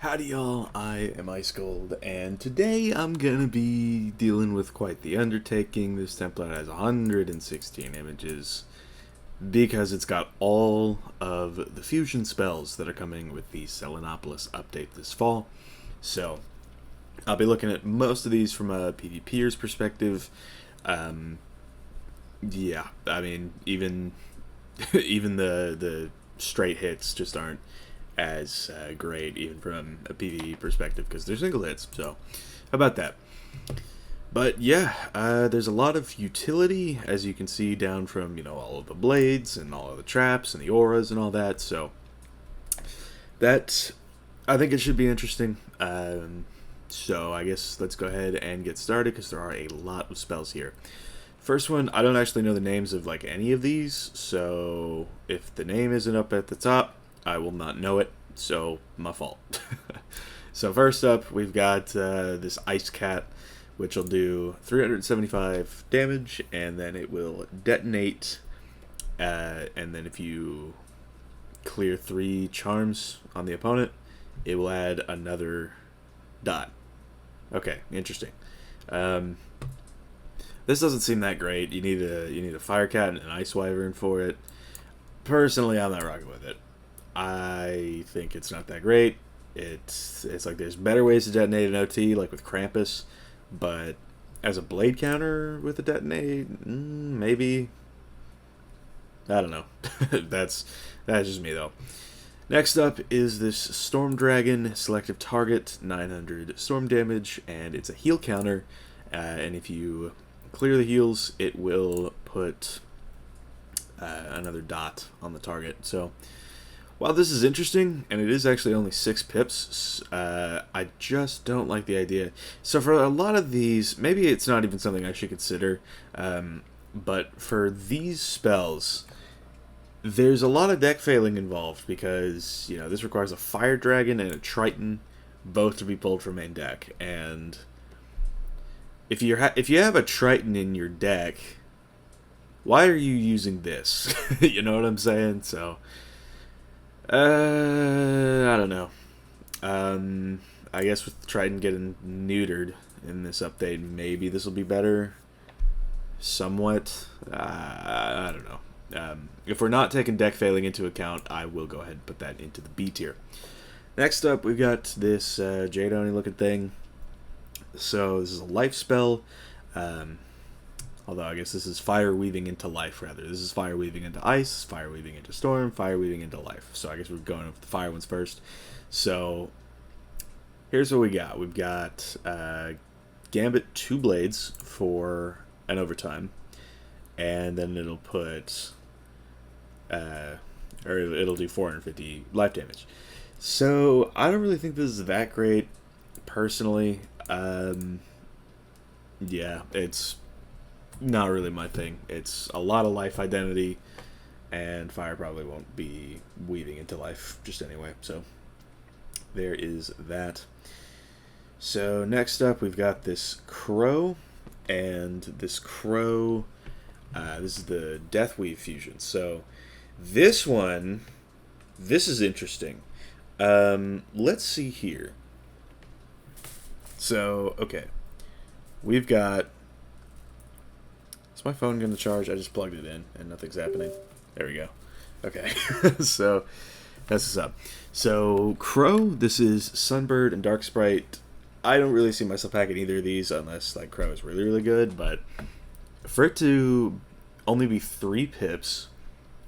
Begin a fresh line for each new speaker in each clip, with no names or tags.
Howdy y'all, I am Ice Gold, and today I'm gonna be dealing with quite the undertaking. This template has 116 images because it's got all of the fusion spells that are coming with the Selenopolis update this fall. So I'll be looking at most of these from a PvPer's perspective. Yeah, I mean, even even the straight hits just aren't as great, even from a PvE perspective, because they're single hits. So, how about that? But yeah, there's a lot of utility, as you can see, down from all of the blades and all of the traps and the auras and all that. So that, I think it should be interesting. So I guess let's go ahead and get started, because there are a lot of spells here. First one, I don't actually know the names of any of these, so if the name isn't up at the top, I will not know it, so my fault. So first up, we've got this Ice Cat, which will do 375 damage, and then it will detonate, and then if you clear 3 charms on the opponent, it will add another dot. Okay, interesting. This doesn't seem that great. You need a Fire Cat and an Ice Wyvern for it. Personally, I'm not rocking with it. I think it's not that great. It's like there's better ways to detonate an OT, like with Krampus, but as a blade counter with a detonate, maybe. I don't know. That's just me though. Next up is this Storm Dragon, selective target, 900 storm damage, and it's a heal counter. And if you clear the heals, it will put another dot on the target. So while this is interesting, and it is actually only 6 pips, I just don't like the idea. So for a lot of these, maybe it's not even something I should consider, but for these spells, there's a lot of deck failing involved, because this requires a Fire Dragon and a Triton, both to be pulled from main deck. And if you have a Triton in your deck, why are you using this? You know what I'm saying? So I don't know. I guess with Triton getting neutered in this update, maybe this will be better. Somewhat. I don't know. If we're not taking deck failing into account, I will go ahead and put that into the B tier. Next up, we've got this Jade Oni looking thing. So this is a life spell. Although I guess this is fire weaving into life, rather. This is fire weaving into ice, fire weaving into storm, fire weaving into life. So I guess we're going with the fire ones first. So here's what we got. We've got Gambit 2 blades for an overtime. And then it'll put, or it'll do 450 life damage. So I don't really think this is that great, personally. Yeah, it's not really my thing. It's a lot of life identity, and fire probably won't be weaving into life just anyway. So there is that. So next up, we've got this crow, and this crow, this is the Deathweave fusion. So this is interesting. Let's see here. So, okay. We've got... Is my phone going to charge? I just plugged it in and nothing's happening. There we go. Okay. So, that's what's up. So, Crow, this is Sunbird and Dark Sprite. I don't really see myself packing either of these unless, Crow is really, really good. But for it to only be 3 pips,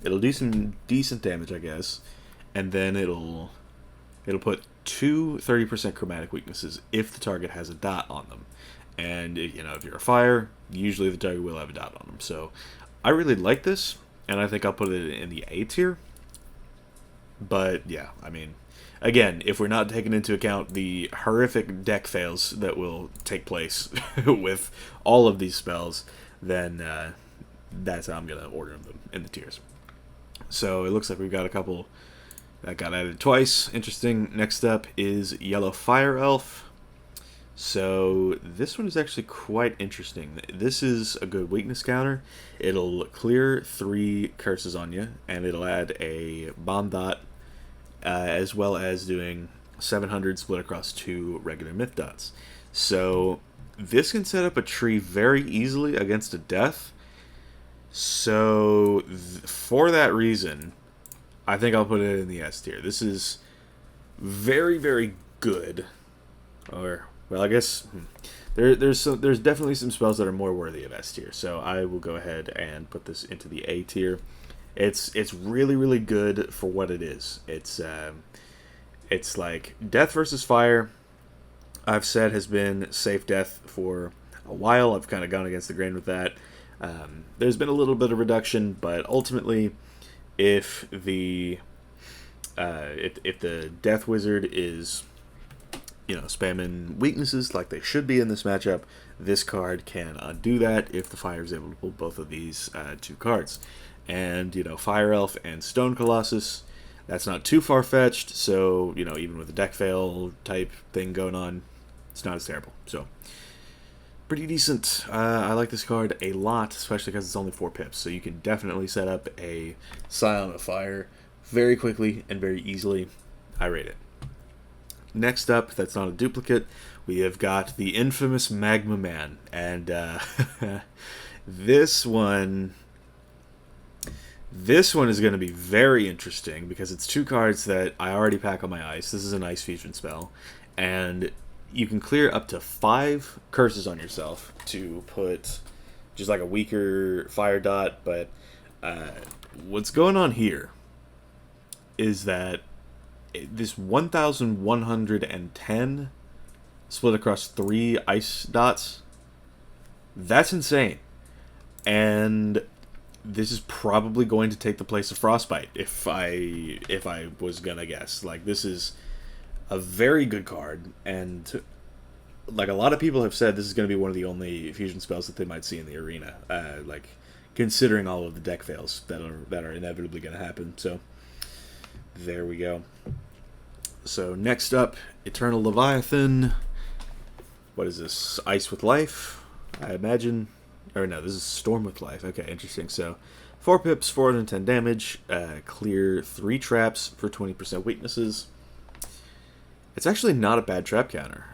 it'll do some decent damage, I guess. And then it'll put 2 30% chromatic weaknesses if the target has a dot on them. And if you're a fire, usually the target will have a dot on them. So I really like this, and I think I'll put it in the A tier. But yeah, I mean, again, if we're not taking into account the horrific deck fails that will take place with all of these spells, then that's how I'm going to order them in the tiers. So it looks like we've got a couple that got added twice. Interesting. Next up is Yellow Fire Elf. So this one is actually quite interesting. This is a good weakness counter. It'll clear 3 curses on you, and it'll add a bomb dot, as well as doing 700 split across 2 regular myth dots. So this can set up a tree very easily against a death. So for that reason, I think I'll put it in the S tier. This is very, very good. Or, well, I guess there's definitely some spells that are more worthy of S tier. So I will go ahead and put this into the A tier. It's really, really good for what it is. It's like death versus fire, I've said, has been safe death for a while. I've kind of gone against the grain with that. There's been a little bit of reduction, but ultimately, if the Death Wizard is, spamming weaknesses like they should be in this matchup, this card can undo that if the Fire is able to pull both of these 2 cards. And, Fire Elf and Stone Colossus, that's not too far-fetched, so, even with a deck fail type thing going on, it's not as terrible. So, pretty decent. I like this card a lot, especially because it's only 4 pips, so you can definitely set up a Scion of Fire very quickly and very easily. I rate it. Next up, that's not a duplicate, we have got the infamous Magma Man, and this one is going to be very interesting because it's 2 cards that I already pack on my ice. This is an ice fusion spell, and you can clear up to 5 curses on yourself to put just like a weaker fire dot, but what's going on here is that this 1,110 split across 3 ice dots, that's insane. And this is probably going to take the place of Frostbite if I was gonna guess. Like, this is a very good card, and like a lot of people have said, this is going to be one of the only fusion spells that they might see in the arena. Like, considering all of the deck fails that are inevitably going to happen. So there we go. So next up, Eternal Leviathan. What is this? Ice with Life, I imagine. Or no, this is Storm with Life. Okay, interesting. So 4 pips, 410 damage, clear 3 traps for 20% weaknesses. It's actually not a bad trap counter.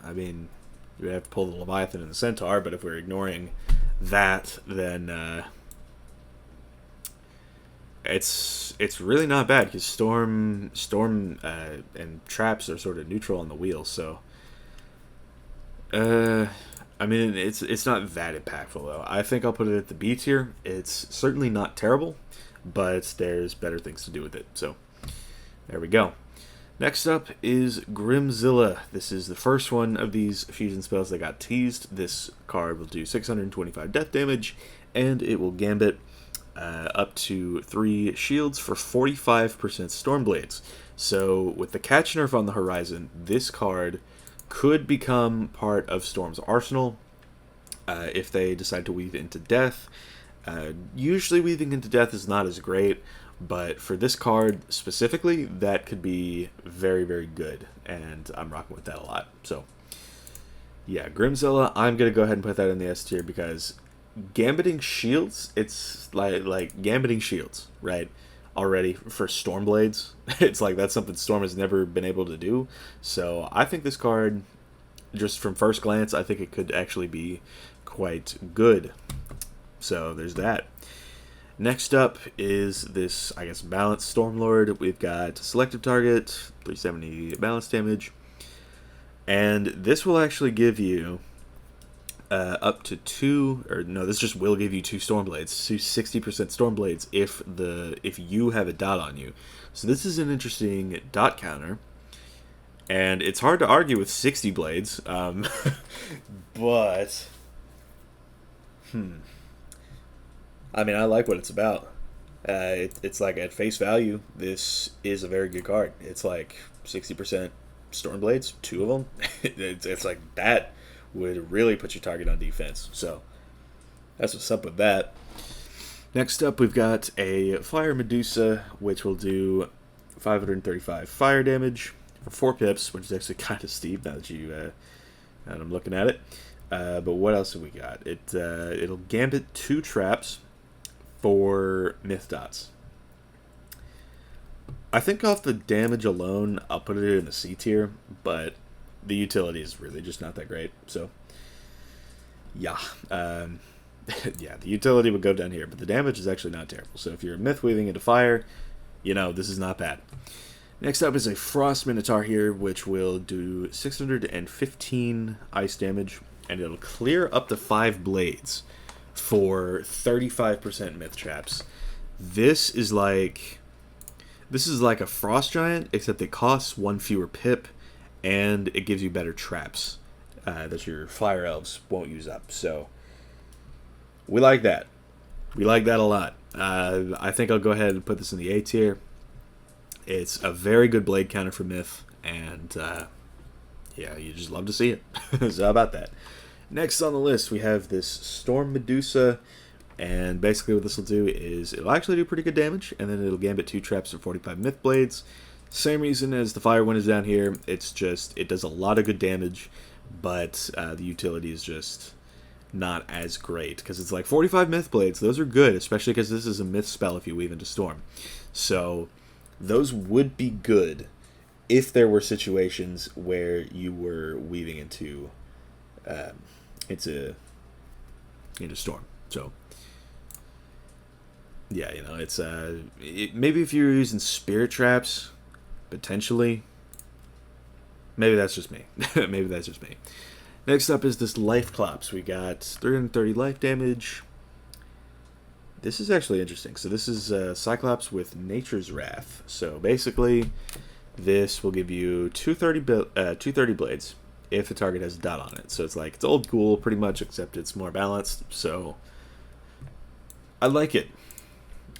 I mean, you would have to pull the Leviathan and the Centaur, but if we're ignoring that, then it's really not bad, because Storm and traps are sort of neutral on the wheel. So, I mean, it's not that impactful though. I think I'll put it at the B tier. It's certainly not terrible, but there's better things to do with it. So there we go. Next up is Grimzilla. This is the first one of these fusion spells that got teased. This card will do 625 death damage, and it will gambit up to 3 shields for 45% Stormblades. So with the catch nerf on the horizon, this card could become part of Storm's arsenal if they decide to weave into death. Usually weaving into death is not as great, but for this card specifically, that could be very, very good, and I'm rocking with that a lot. So, yeah, Grimzilla, I'm going to go ahead and put that in the S tier, because gambiting shields, it's like gambiting shields, right, already for Stormblades. It's like that's something Storm has never been able to do. So I think this card, just from first glance, I think it could actually be quite good. So there's that. Next up is this, I guess, balanced Stormlord. We've got selective target, 370 balance damage, and this will actually give you up to 2, or no, this just will give you 2 Stormblades, 60% Stormblades if you have a dot on you. So this is an interesting dot counter, and it's hard to argue with 60 blades, but I mean, I like what it's about. It's like, at face value, this is a very good card. It's like 60% Stormblades, 2 of them. It's like that would really put your target on defense. So that's what's up with that. Next up, we've got a Fire Medusa, which will do 535 fire damage for 4 pips, which is actually kind of steep now that I'm looking at it. But what else have we got? It'll gambit 2 traps for myth dots. I think off the damage alone, I'll put it in the C tier, but the utility is really just not that great. So, yeah. Yeah, the utility would go down here, but the damage is actually not terrible. So if you're myth weaving into fire, you know, this is not bad. Next up is a Frost Minotaur here, which will do 615 ice damage, and it'll clear up to 5 blades for 35% myth traps. This is like a Frost Giant, except it costs 1 fewer pip, and it gives you better traps that your Fire Elves won't use up. So we like that. We like that a lot. I think I'll go ahead and put this in the A tier. It's a very good blade counter for myth, and yeah, you just love to see it. So how about that? Next on the list, we have this Storm Medusa, and basically what this will do is it'll actually do pretty good damage, and then it'll gambit 2 traps for 45 myth blades. Same reason as the Fire Wind is down here. It's just, it does a lot of good damage, but the utility is just not as great, because it's like 45 myth blades. Those are good, especially because this is a myth spell if you weave into Storm. So those would be good if there were situations where you were weaving into Storm. So yeah, you know, it's maybe if you're using spirit traps, potentially. Maybe that's just me. Maybe that's just me. Next up is this Life Clops. We got 330 life damage. This is actually interesting. So this is Cyclops with Nature's Wrath. So basically, this will give you 230 blades if the target has a dot on it. So it's old ghoul pretty much, except it's more balanced. So I like it.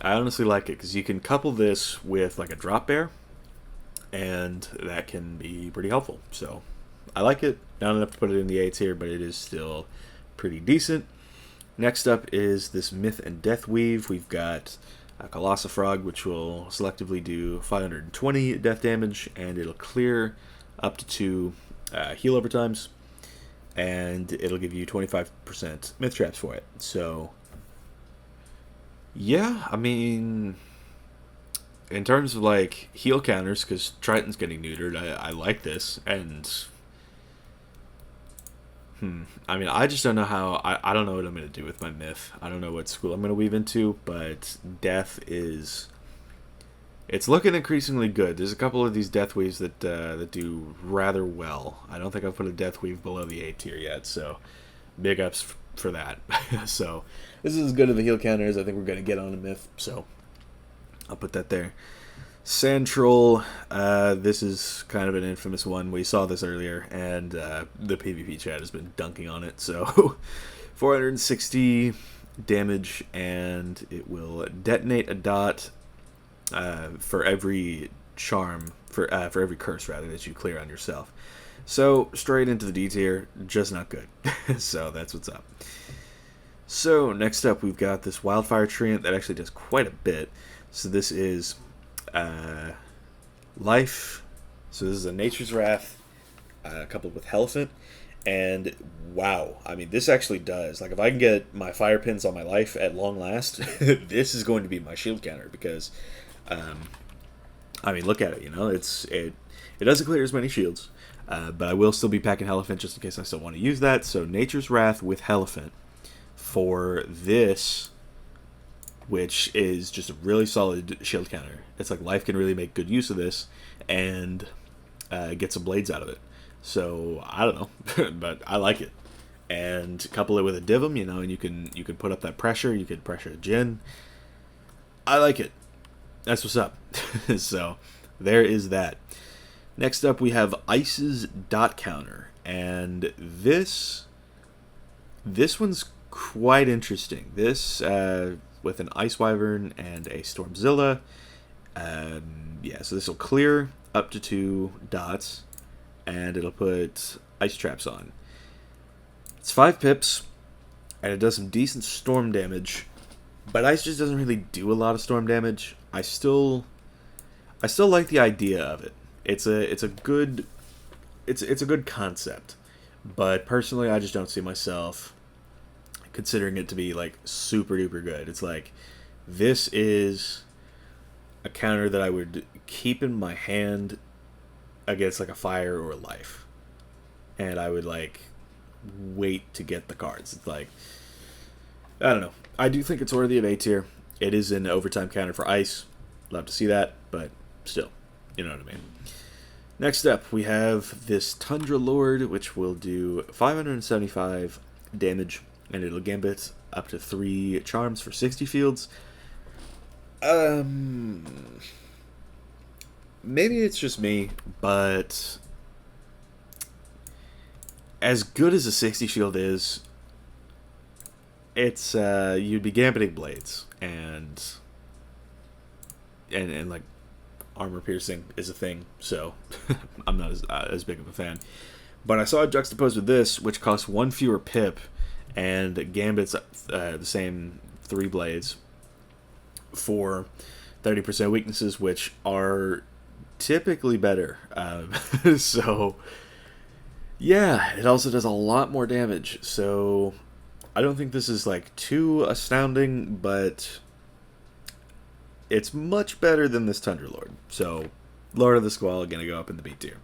I honestly like it because you can couple this with like a drop bear, and that can be pretty helpful. So I like it. Not enough to put it in the A tier, but it is still pretty decent. Next up is this Myth and Death Weave. We've got a Colossifrog, which will selectively do 520 death damage, and it'll clear up to 2 heal over times, and it'll give you 25% myth traps for it. So yeah, I mean, in terms of like heal counters, because Triton's getting neutered, I like this. And I mean, I just don't know how. I don't know what I'm going to do with my myth. I don't know what school I'm going to weave into, but death is, it's looking increasingly good. There's a couple of these death weaves that do rather well. I don't think I've put a death weave below the A tier yet, so big ups for that. So this is as good of a heal counter as I think we're going to get on a myth, so I'll put that there. Sand Troll, this is kind of an infamous one. We saw this earlier, and the PvP chat has been dunking on it. So 460 damage, and it will detonate a dot for every charm, for every curse rather, that you clear on yourself. So straight into the D tier, just not good. So that's what's up. So next up, we've got this Wildfire Treant that actually does quite a bit. So this is Life. So this is a Nature's Wrath coupled with Elephant. And wow, I mean, this actually does. Like, if I can get my fire pins on my life at long last, this is going to be my shield counter, because I mean, look at it, you know, it doesn't clear as many shields, but I will still be packing Elephant just in case I still want to use that. So Nature's Wrath with Elephant for this, which is just a really solid shield counter. It's like Life can really make good use of this and get some blades out of it. So I don't know, but I like it. And couple it with a Divum, you know, and you can put up that pressure. You could pressure a Jin. I like it. That's what's up. So there is that. Next up, we have Ice's dot counter, and this one's quite interesting. This with an Ice Wyvern and a Stormzilla. Yeah, so this will clear up to 2 dots, and it'll put ice traps on. It's 5 pips, and it does some decent storm damage, but ice just doesn't really do a lot of storm damage. I still like the idea of it. It's a good concept, but personally, I just don't see myself considering it to be like super duper good. It's like, this is a counter that I would keeping my hand against like a fire or a life, and I would like wait to get the cards. It's like, I don't know. I do think it's worthy of A tier. It is an overtime counter for ice. Love to see that, but still, you know what I mean. Next up, we have this Tundra Lord, which will do 575 damage, and it'll gambit up to 3 charms for 60 fields. Maybe it's just me, but as good as a 60 shield is, it's you'd be gambiting blades, and like armor piercing is a thing, so I'm not as big of a fan. But I saw it juxtaposed with this, which costs 1 fewer pip and gambits the same 3 blades for 30% weaknesses, which are typically better. So yeah, it also does a lot more damage. So I don't think this is like too astounding, but it's much better than this Tundra Lord. So Lord of the Squall gonna go up in the B tier.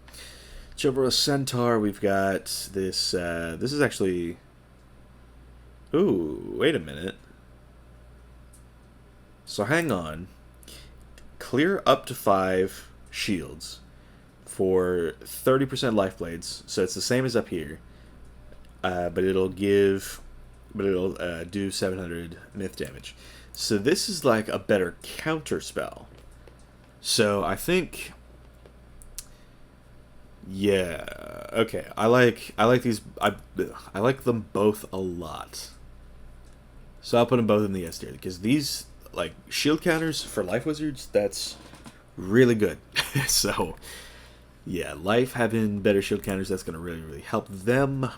Chivalrous Centaur, we've got this. This is actually. Ooh, wait a minute. So hang on. Clear up to 5 shields for 30% life blades. So it's the same as up here, but it'll do 700 myth damage. So this is like a better counter spell. So I think, yeah, okay. I like these. I like them both a lot. So I'll put them both in the S tier because these like shield counters for life wizards, that's really good. So yeah, life having better shield counters, that's gonna really help them.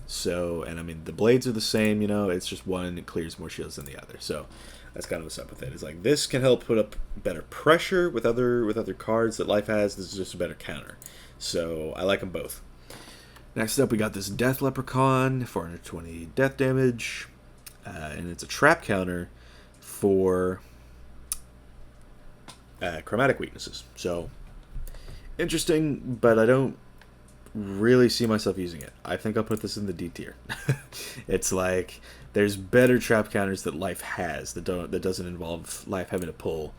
So, and I mean the blades are the same, you know, it's just one clears more shields than the other. So that's kind of what's up with it. It's like this can help put up better pressure with other cards that life has. This is just a better counter. So I like them both. Next up, we got this Death Leprechaun, 420 death damage, and it's a trap counter for chromatic weaknesses. So interesting, but I don't really see myself using it. I think I'll put this in the D tier. It's like there's better trap counters that life has that doesn't involve life having to pull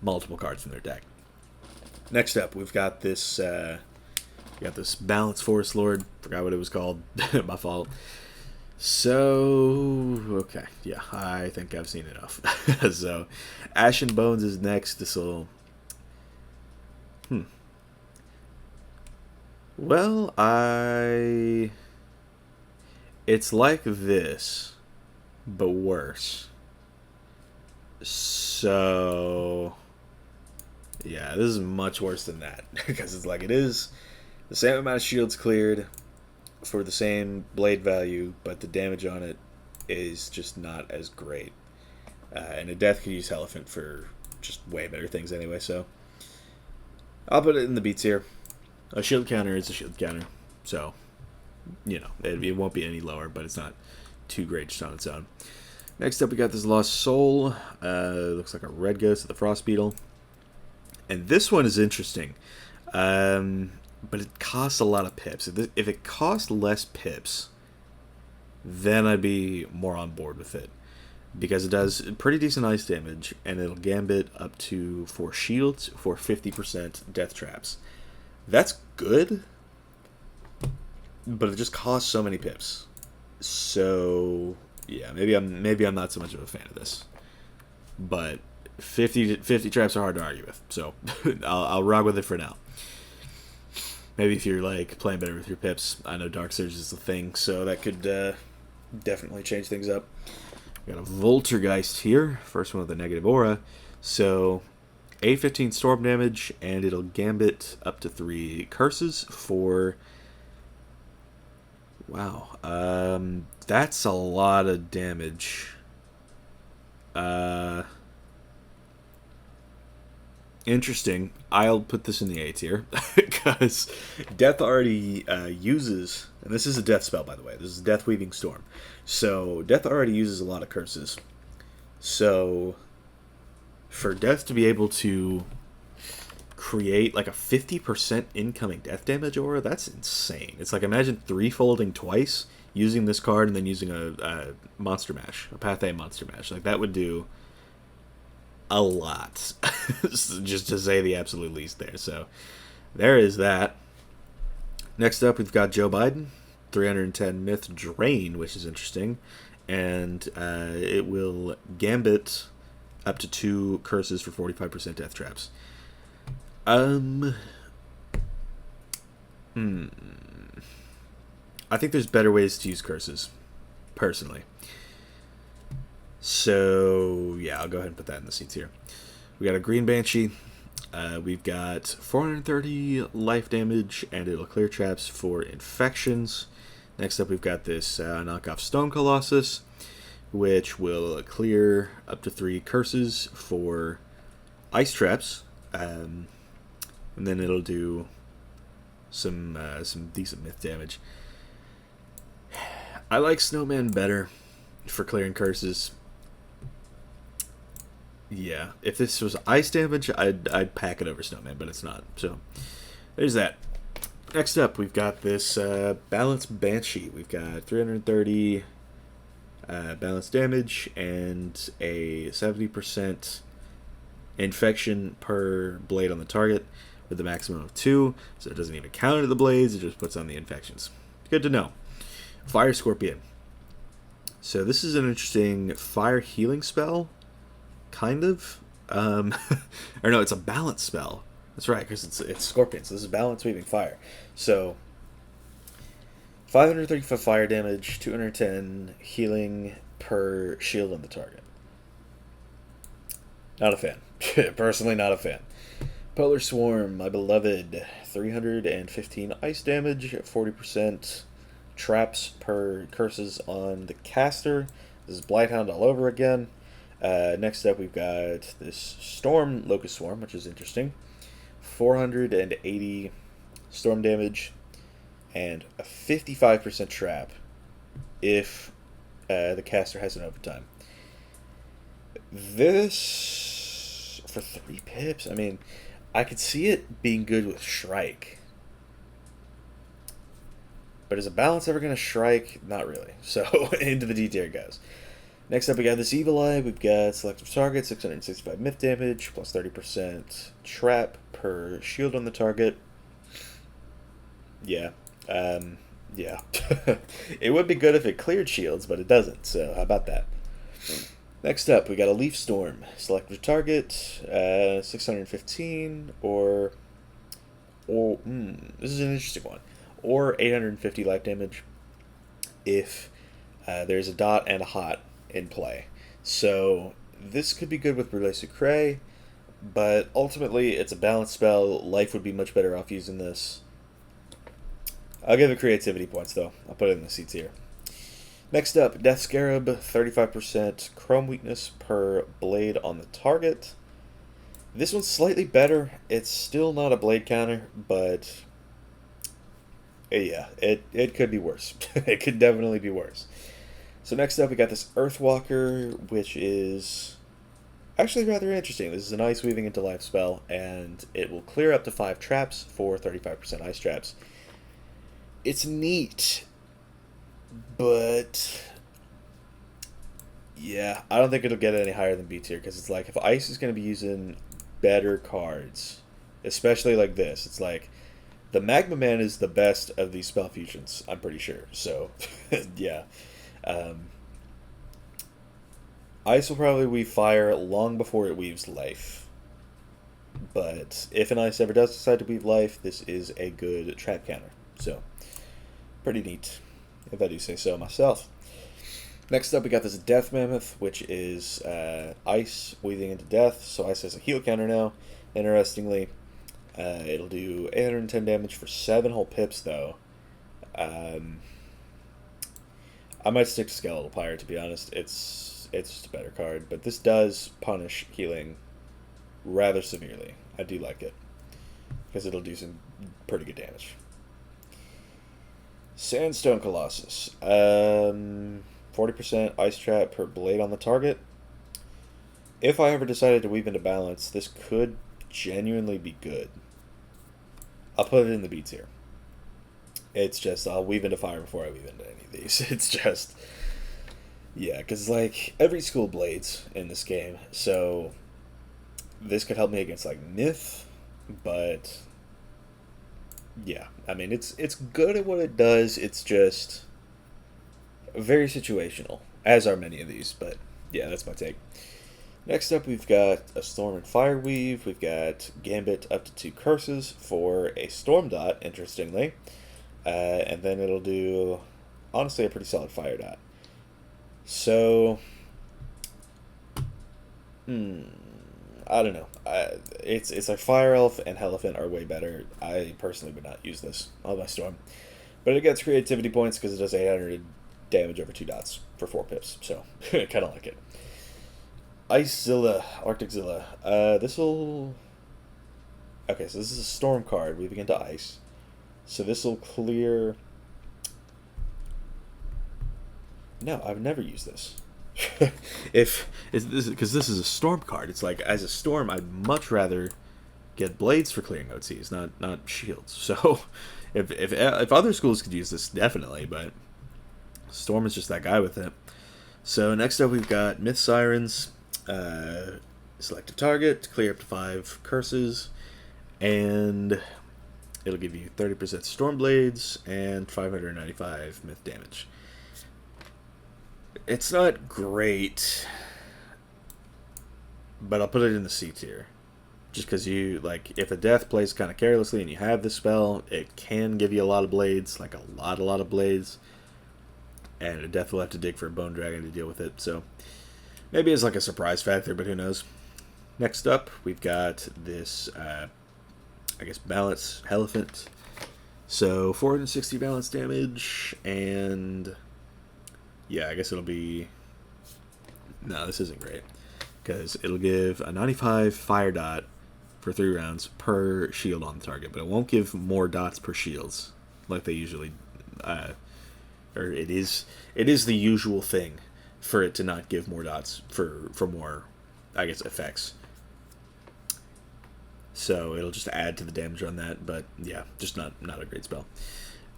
multiple cards from their deck. Next up, we've got this Balanced Forest Lord. Forgot what it was called. My fault. So okay, yeah, I think I've seen enough. So Ashen Bones is next. This will well, it's like this, but worse. So yeah, this is much worse than that because it's like it is the same amount of shields cleared for the same blade value, but the damage on it is just not as great. And a death could use Elephant for just way better things anyway, so I'll put it in the B tier. A shield counter is a shield counter, so you know it won't be any lower, but it's not too great just on its own. Next up, we got this Lost Soul. Looks like a red ghost of the Frost Beetle, and this one is interesting, but it costs a lot of pips. If it cost less pips, then I'd be more on board with it, because it does pretty decent ice damage, and it'll gambit up to 4 shields for 50% death traps. That's good, but it just costs so many pips. So yeah, maybe I'm not so much of a fan of this, but 50 traps are hard to argue with, so I'll rock with it for now. Maybe if you're like playing better with your pips. I know Dark Surge is the thing, so that could definitely change things up. We got a Voltergeist here, first one with a negative aura, so A15 storm damage, and it'll gambit up to 3 curses for, wow, that's a lot of damage. Interesting. I'll put this in the A tier because Death already uses, and this is a Death spell, by the way. This is Death Weaving Storm. So Death already uses a lot of curses. So for Death to be able to create like a 50% incoming death damage aura. That's insane. It's like, imagine three-folding twice using this card and then using a monster mash, a Path A monster mash. Like, that would do a lot, just to say the absolute least there. So there is that. Next up, we've got Joe Biden, 310 Myth Drain, which is interesting, and it will Gambit up to 2 curses for 45% death traps. I think there's better ways to use curses, personally. So, yeah, I'll go ahead and put that in the seats here. We got a Green Banshee. We've got 430 life damage, and it'll clear traps for infections. Next up, we've got this knockoff Stone Colossus, which will clear up to 3 curses for ice traps. And then it'll do some decent myth damage. I like Snowman better for clearing curses. Yeah, if this was ice damage, I'd pack it over Snowman, but it's not. So there's that. Next up, we've got this Balanced Banshee. We've got 330 balance damage and a 70% infection per blade on the target with a maximum of 2. So it doesn't even counter the blades, it just puts on the infections. Good to know. Fire Scorpion. So this is an interesting fire healing spell. Kind of. Or no, it's a balance spell. That's right, because it's Scorpion, so this is Balance Weaving Fire. So 535 fire damage, 210 healing per shield on the target. Not a fan. Personally, not a fan. Polar Swarm, my beloved. 315 ice damage, 40% traps per curses on the caster. This is Blighthound all over again. Next up, we've got this Storm Locust Swarm, which is interesting. 480 storm damage and a 55% trap if the caster has an overtime. This, for 3 pips, I mean, I could see it being good with Shrike. But is a balance ever going to Shrike? Not really. So, into the D tier goes. Next up, we got this Evil Eye. We've got Selective Target, 665 myth damage, plus 30% trap per shield on the target. Yeah. Yeah. It would be good if it cleared shields, but it doesn't, so how about that? Next up, we got a Leaf Storm. Selective Target, 615, or this is an interesting one. Or 850 life damage if there's a dot and a hot in play. So this could be good with Brûlé Sucré, but ultimately it's a balanced spell. Life would be much better off using this. I'll give it creativity points though. I'll put it in the seats here. Next up, Death Scarab, 35% chrome weakness per blade on the target. This one's slightly better. It's still not a blade counter, but yeah, it could be worse. It could definitely be worse. So next up, we got this Earthwalker, which is actually rather interesting. This is an Ice Weaving into Life spell, and it will clear up to 5 traps for 35% ice traps. It's neat, but yeah, I don't think it'll get any higher than B tier, because it's like, if Ice is going to be using better cards, especially like this, it's like, the Magma Man is the best of these spell fusions, I'm pretty sure. So, yeah. Ice will probably weave fire long before it weaves life. But if an Ice ever does decide to weave life, this is a good trap counter. So, pretty neat, if I do say so myself. Next up, we got this Death Mammoth, which is Ice weaving into death. So Ice has a heal counter now, interestingly. It'll do 810 damage for 7 whole pips, though. I might stick to Skeletal Pyre, to be honest. It's just a better card. But this does punish healing rather severely. I do like it, because it'll do some pretty good damage. Sandstone Colossus. 40% Ice Trap per blade on the target. If I ever decided to weave into balance, this could genuinely be good, I'll put it in the B tier. It's just, I'll weave into fire before I weave into any of these. It's just, yeah, because, like, every school blades in this game, so this could help me against, like, Myth, but, yeah, I mean, it's good at what it does, it's just very situational, as are many of these, but, yeah, that's my take. Next up, we've got a Storm and Fire Weave, we've got Gambit up to 2 curses for a Storm dot, interestingly. And then it'll do, honestly, a pretty solid fire dot. So, I don't know. It's like Fire Elf and Elephant are way better. I personally would not use this on my Storm. But it gets creativity points because it does 800 damage over 2 dots for 4 pips. So, I kind of like it. Icezilla, Arcticzilla. This'll... Okay, so this is a Storm card. We begin to Ice. So this will clear... No, I've never used this. Because this is a Storm card. It's like, as a Storm, I'd much rather get Blades for clearing OTs, not Shields. So, if other schools could use this, definitely, but Storm is just that guy with it. So next up we've got Myth Sirens. Select a target, clear up to 5 curses, and... It'll give you 30% Storm Blades and 595 Myth damage. It's not great, but I'll put it in the C tier. Just because you, like, if a Death plays kind of carelessly and you have this spell, it can give you a lot of Blades, like a lot of Blades. And a Death will have to dig for a Bone Dragon to deal with it, so maybe it's like a surprise factor, but who knows. Next up, we've got this... I guess balance Elephant. So 460 balance damage, and yeah, I guess it'll be... No, this isn't great, because it'll give a 95 fire dot for 3 rounds per shield on the target, but it won't give more dots per shields like they usually... or it is the usual thing for it to not give more dots for more, I guess, effects. So it'll just add to the damage on that, but yeah, just not a great spell.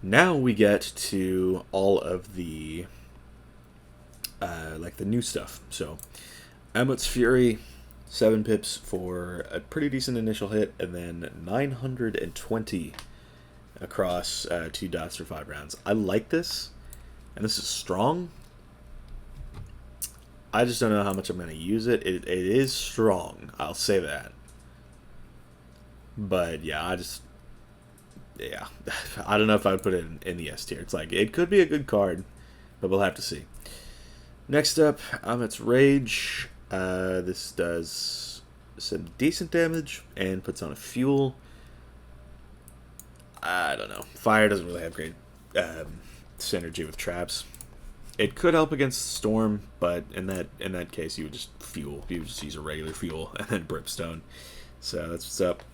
Now we get to all of the like the new stuff. So Amulet's Fury, 7 pips for a pretty decent initial hit, and then 920 across 2 dots for 5 rounds. I like this, and this is strong. I just don't know how much I'm going to use it. It is strong, I'll say that. But yeah, I don't know if I would put it in the S tier. It's like, it could be a good card, but we'll have to see. Next up, Amit's Rage. This does some decent damage and puts on a Fuel. I don't know. Fire doesn't really have great synergy with traps. It could help against Storm, but in that case, you would just Fuel. You would just use a regular Fuel and then Brimstone. So that's what's up.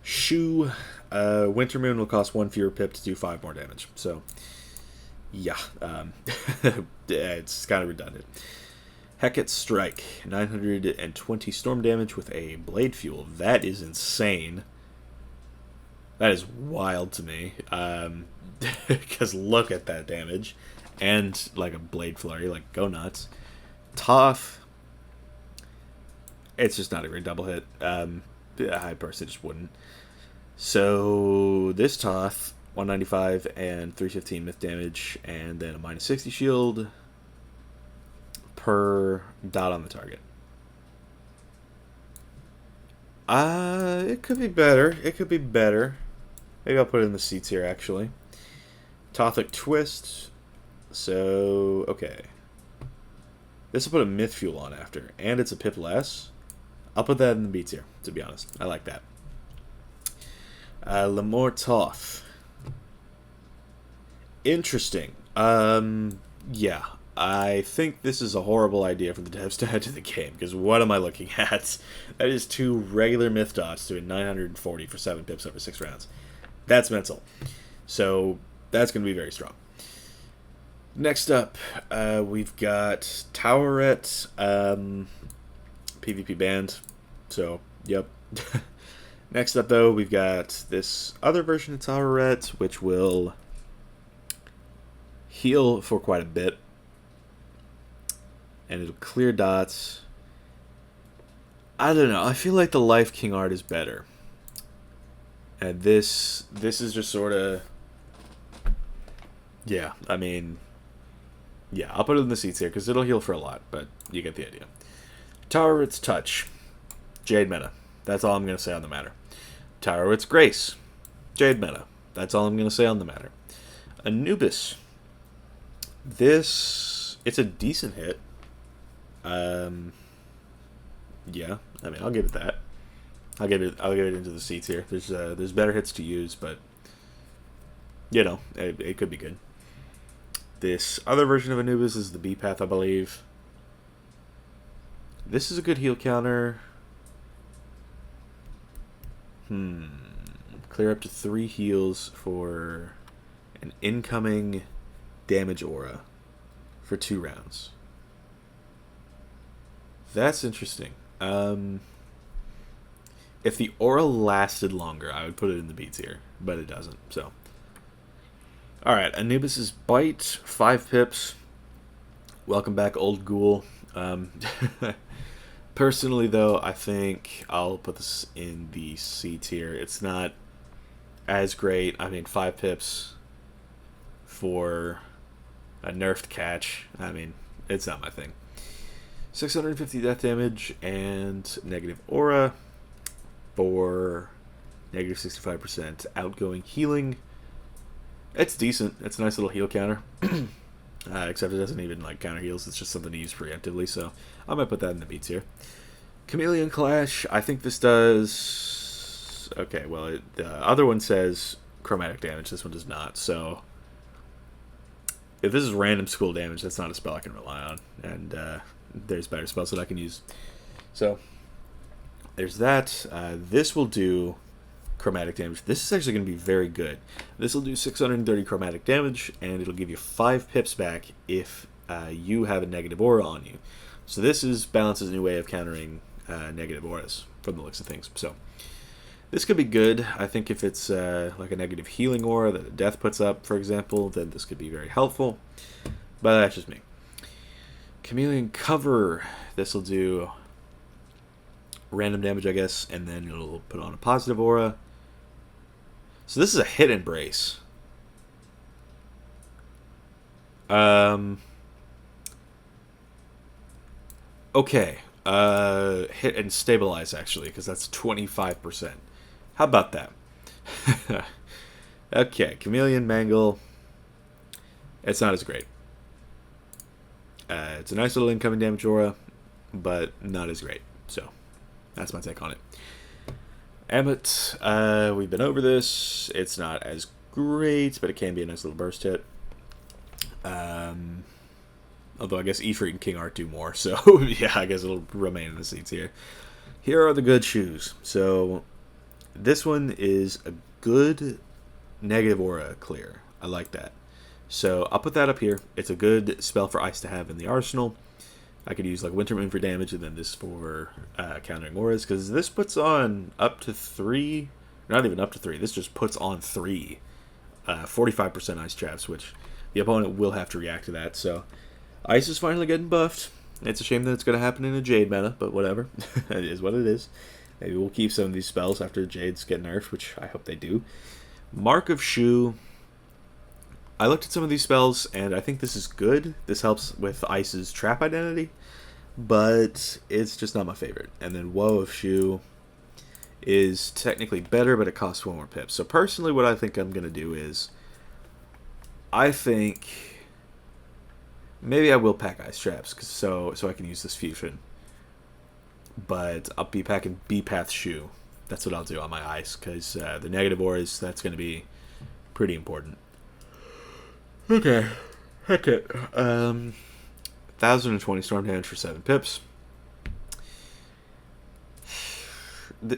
Shoe, Winter Moon will cost 1 fewer pip to do 5 more damage. So, yeah, it's kind of redundant. Hecate Strike, 920 storm damage with a Blade Fuel. That is insane. That is wild to me. Because look at that damage. And, like, a Blade Flurry, like, go nuts. Toth, it's just not a great double hit. I personally just wouldn't. So this Toth, 195 and 315 myth damage, and then a minus 60 shield per dot on the target. It could be better. It could be better. Maybe I'll put it in the C tier, actually. Tothic Twist. So, okay. This will put a myth fuel on after, and it's a pip less. I'll put that in the B tier, to be honest. I like that. Lemore Toth. Interesting. Yeah. I think this is a horrible idea for the devs to add to the game, because what am I looking at? That is 2 regular myth dots doing 940 for 7 pips over 6 rounds. That's mental. So, that's going to be very strong. Next up, we've got Towerette, PvP banned. So, Yep. Next up, though, we've got this other version of Taweret, which will heal for quite a bit. And it'll clear dots. I don't know. I feel like the Life King art is better. And this is just sort of... Yeah, I mean... Yeah, I'll put it in the seats here, because it'll heal for a lot, but you get the idea. Taweret's Touch. Jade meta. That's all I'm going to say on the matter. Taweret's Grace. Jade meta. That's all I'm going to say on the matter. Anubis. This... It's a decent hit. Yeah, I mean, I'll give it that. I'll give it into the seats here. There's better hits to use, but you know, it could be good. This other version of Anubis is the B path, I believe. This is a good heal counter. Clear up to 3 heals for an incoming damage aura for 2 rounds. That's interesting. If the aura lasted longer, I would put it in the B tier, but it doesn't, so. Alright, Anubis' Bite, 5 pips. Welcome back, old ghoul. Personally, though, I think I'll put this in the C tier. It's not as great. I mean, 5 pips for a nerfed catch. I mean, it's not my thing. 650 death damage and negative aura for negative 65% outgoing healing. It's decent. It's a nice little heal counter. Except it doesn't even like counter heals. It's just something to use preemptively. So I might put that in the B tier. Chameleon Clash. I think this does... Okay, well, the other one says chromatic damage. This one does not. So if this is random school damage, that's not a spell I can rely on. And there's better spells that I can use. So there's that. This will do chromatic damage. This is actually going to be very good. This will do 630 chromatic damage, and it'll give you 5 pips back if you have a negative aura on you. So this is balance's new way of countering negative auras from the looks of things. So this could be good. I think if it's like a negative healing aura that a death puts up, for example, then this could be very helpful. But that's just me. Chameleon Cover. This will do random damage, I guess, and then it'll put on a positive aura. So this is a hit and brace. Okay. Hit and stabilize, actually, because that's 25%. How about that? Okay, Chameleon Mangle. It's not as great. It's a nice little incoming damage aura, but not as great. So that's my take on it. Amit, we've been over this. It's not as great, but it can be a nice little burst hit. Although I guess Ifrit and King Art do more, so yeah, I guess it'll remain in the seats here. Here are the good shoes. So this one is a good negative aura clear. I like that. So I'll put that up here. It's a good spell for Ice to have in the arsenal. I could use like Winter Moon for damage and then this for countering auras, because this puts on up to 3, not even up to 3, this just puts on 3 45% ice traps, which the opponent will have to react to that. So ice is finally getting buffed. It's a shame that it's going to happen in a Jade meta, but whatever. It is what it is. Maybe we'll keep some of these spells after Jades get nerfed, which I hope they do. Mark of Shoe. I looked at some of these spells, and I think this is good. This helps with Ice's trap identity, but it's just not my favorite. And then Woe of Shoe is technically better, but it costs 1 more pip. So personally, what I think I'm going to do is, I think maybe I will pack Ice Traps so I can use this fusion. But I'll be packing B-Path Shoe. That's what I'll do on my Ice, because the negative auras, that's going to be pretty important. Okay, heck it. 1020 storm damage for 7 pips.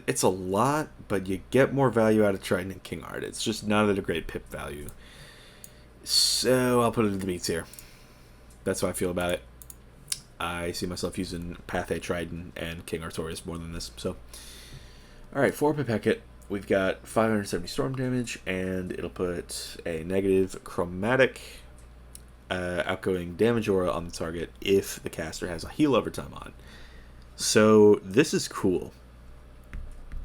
It's a lot, but you get more value out of Triton and King Art. It's just not at a great pip value. So I'll put it in the beats here. That's how I feel about it. I see myself using Path A Trident and King Artorias more than this. So Alright, for Pipekit, we've got 570 storm damage, and it'll put a negative chromatic outgoing damage aura on the target if the caster has a heal over time on. So this is cool,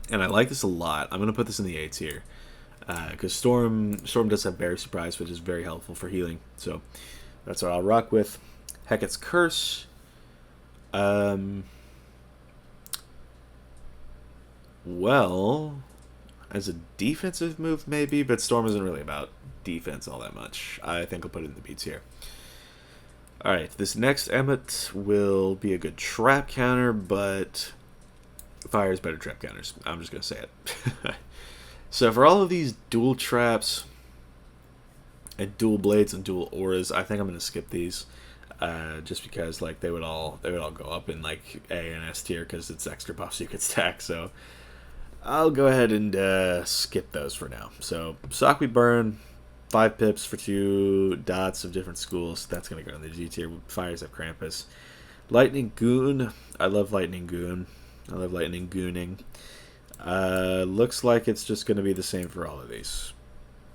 and I like this a lot. I'm going to put this in the A tier, because Storm does have Berry Surprise, which is very helpful for healing. So that's what I'll rock with. Hecat's Curse. Well, as a defensive move, maybe, but Storm isn't really about defense all that much. I think I'll put it in the B tier. Alright, this next Emmet will be a good trap counter, but Fire is better trap counters. I'm just going to say it. So for all of these dual traps and dual blades and dual auras, I think I'm going to skip these. Just because like they would all go up in like A and S tier because it's extra buffs you could stack. So I'll go ahead and skip those for now. So Sockweed Burn, 5 pips for 2 dots of different schools. That's gonna go in the G tier. Fires up Krampus. Lightning Goon. I love Lightning Goon. I love Lightning Gooning. Looks like it's just gonna be the same for all of these.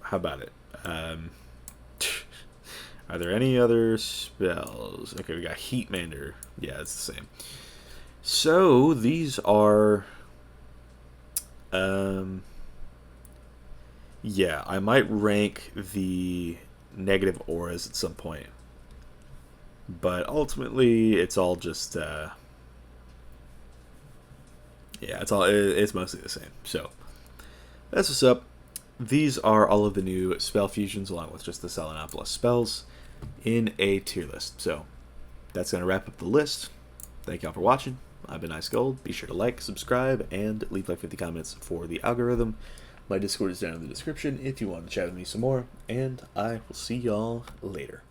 How about it? Are there any other spells? Okay, we got Heatmander. Yeah, it's the same. So these are yeah, I might rank the negative auras at some point, but ultimately it's all just yeah, it's mostly the same. So that's what's up. These are all of the new spell fusions along with just the Selenopolis spells in a tier list. So that's going to wrap up the list. Thank y'all for watching. I've been Ice Gold. Be sure to like, subscribe, and leave like 50 comments for the algorithm. My Discord is down in the description if you want to chat with me some more, and I will see y'all later.